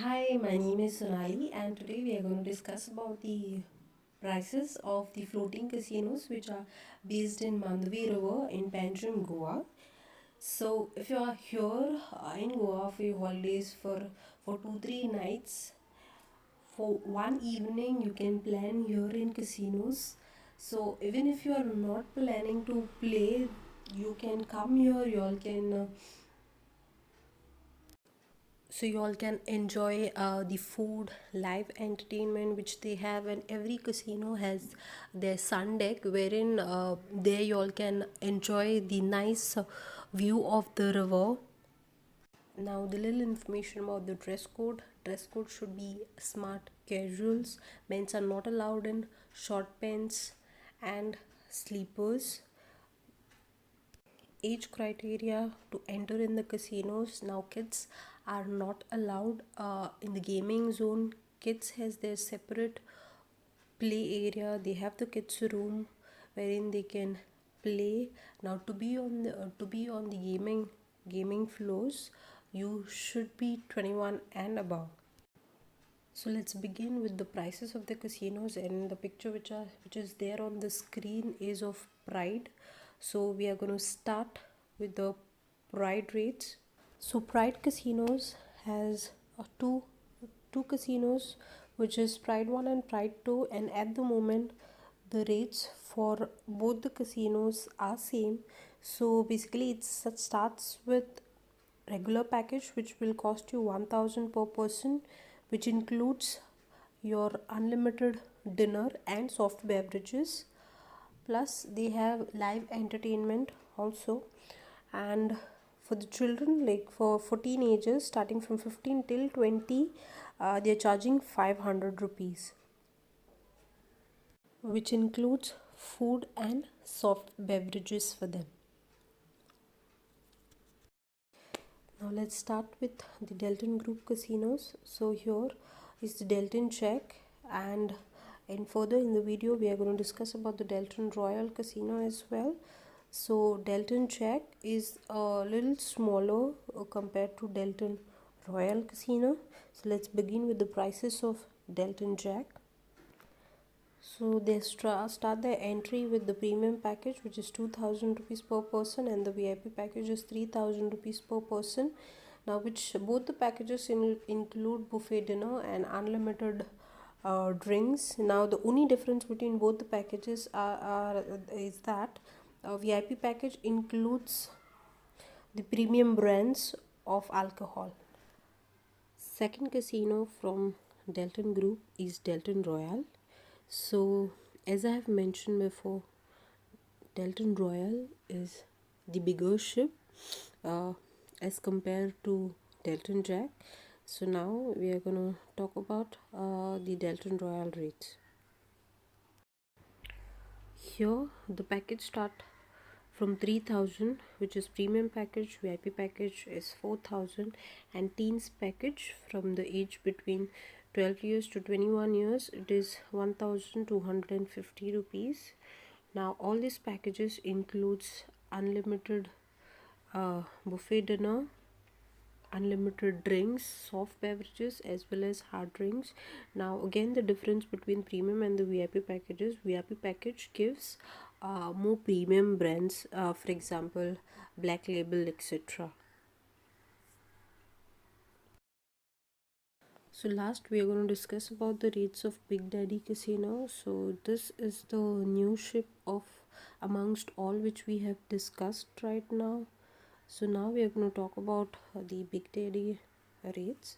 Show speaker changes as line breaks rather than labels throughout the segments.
Hi, my name is Sonali, and today we are going to discuss about the prices of the floating casinos which are based in Mandavi River in Panjim, Goa. So, if you are here in Goa for your holidays for 2-3 nights, for one evening you can plan here in casinos. So, even if you are not planning to play, you can come here. You all can enjoy the food, live entertainment which they have, and every casino has their sun deck wherein there you all can enjoy the nice view of the river. Now, the little information about the dress code. Dress code should be smart casuals. Men's are not allowed in short pants and sleepers. Age criteria to enter in the casinos. Now, kids are not allowed in the gaming zone. Kids has their separate play area. They have the kids room wherein they can play. Now, to be on the gaming floors, you should be 21 and above. So let's begin with the prices of the casinos, and the picture which is there on the screen is of Pride. So we are going to start with the Pride rates. So Pride Casinos has two casinos, which is Pride 1 and Pride 2, and at the moment the rates for both the casinos are same. So basically it starts with regular package which will cost you 1000 per person, which includes your unlimited dinner and soft beverages, plus they have live entertainment also. And for the children, like for teenagers starting from 15 till 20, they're charging 500 rupees, which includes food and soft beverages for them. Now let's start with the Delton Group casinos. So here is the Delton Check, and further in the video we are going to discuss about the Delton Royal Casino as well. So Delton Check is a little smaller compared to Delton Royal Casino. So let's begin with the prices of Delton Jack. So they start their entry with the premium package, which is 2000 rupees per person, and the VIP package is 3000 rupees per person. Now, which both the packages include buffet dinner and unlimited drinks. Now, the only difference between both the packages is that VIP package includes the premium brands of alcohol. Second casino from Delton Group is Delton Royal. So, as I have mentioned before, Delton Royal is the bigger ship uh, as compared to Delton Jack. So now we are going to talk about the Delton Royal rates. Here the package start from 3000, which is premium package. VIP package is 4000, and teens package from the age between 12 years to 21 years, it is 1250 rupees. Now all these packages includes unlimited buffet dinner, unlimited drinks, soft beverages as well as hard drinks. Now again, the difference between premium and the VIP packages: VIP package gives more premium brands, for example Black Label, etc. So last we are going to discuss about the rates of Big Daddy Casino. So this is the new ship of amongst all which we have discussed right now. So now we are going to talk about the Big Daddy rates.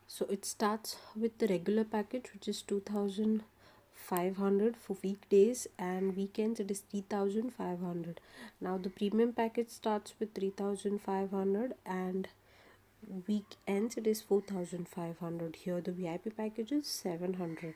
So it starts with the regular package, which is 2500 for weekdays, and weekends it is 3500. Now the premium package starts with 3500 and weekends it is 4500. Here the VIP package is 700.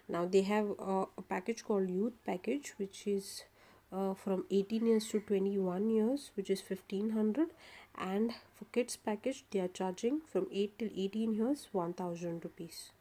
Now they have a package called youth package, which is from 18 years to 21 years, which is 1500, and for kids package they are charging from 8 till 18 years 1000 rupees.